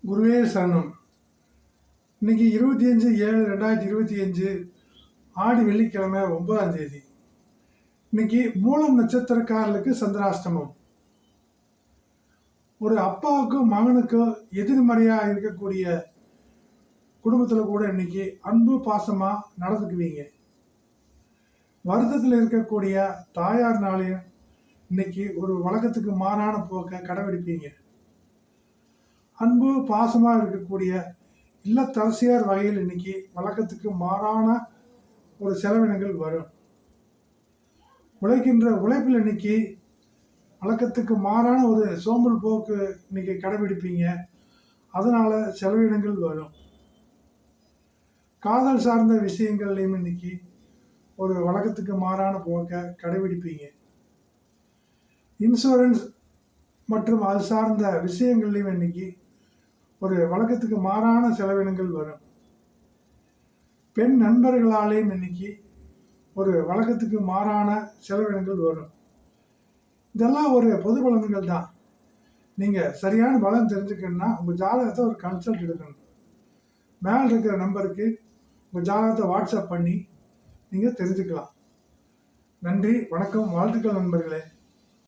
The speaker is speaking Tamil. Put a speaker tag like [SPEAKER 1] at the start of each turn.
[SPEAKER 1] குருவே சரணம். இன்னைக்கு 25/7/2025 ஆடி வெள்ளிக்கிழமை 9ஆம் தேதி. இன்னைக்கு மூலம் நட்சத்திரக்காரர்களுக்கு சந்திராஷ்டமம். ஒரு அப்பாவுக்கும் மகனுக்கும் எதிர்மறையாக இருக்கக்கூடிய குடும்பத்தில் கூட இன்னைக்கு அன்பு பாசமாக நடந்துக்குவீங்க. வருத்தத்தில் இருக்கக்கூடிய தாயார்னாலையும் இன்னைக்கு ஒரு வழக்கத்துக்கு மாறான போக்கை கடைபிடிப்பீங்க. அன்பு பாசமாக இருக்கக்கூடிய இல்லத்தரசியார் வகையில் இன்னைக்கு வழக்கத்துக்கு மாறான ஒரு செலவினங்கள் வரும். உழைக்கின்ற உழைப்பில் இன்னைக்கு வழக்கத்துக்கு மாறான ஒரு சோம்பல் போக்கு இன்னைக்கு கடைபிடிப்பீங்க. அதனால செலவினங்கள் வரும். காதல் சார்ந்த விஷயங்கள்லையும் இன்னைக்கு ஒரு வழக்கத்துக்கு மாறான போக்கை கடைபிடிப்பீங்க. இன்சூரன்ஸ் மற்றும் அது சார்ந்த விஷயங்கள்லையும் இன்னைக்கு ஒரு வழக்கத்துக்கு மாறான செலவினங்கள் வரும். பெண் நண்பர்களாலேயும் இன்னைக்கு ஒரு வழக்கத்துக்கு மாறான செலவினங்கள் வரும். இதெல்லாம் ஒரு பொது பலன்கள் தான். நீங்கள் சரியான பலன் தெரிஞ்சுக்கணுன்னா உங்கள் ஜாதகத்தை ஒரு கன்சல்ட் எடுக்கணும். மேலே இருக்கிற நம்பருக்கு உங்கள் ஜாதகத்தை வாட்ஸ்அப் பண்ணி நீங்கள் தெரிஞ்சுக்கலாம். நன்றி, வணக்கம், வாழ்த்துக்கள் நண்பர்களே.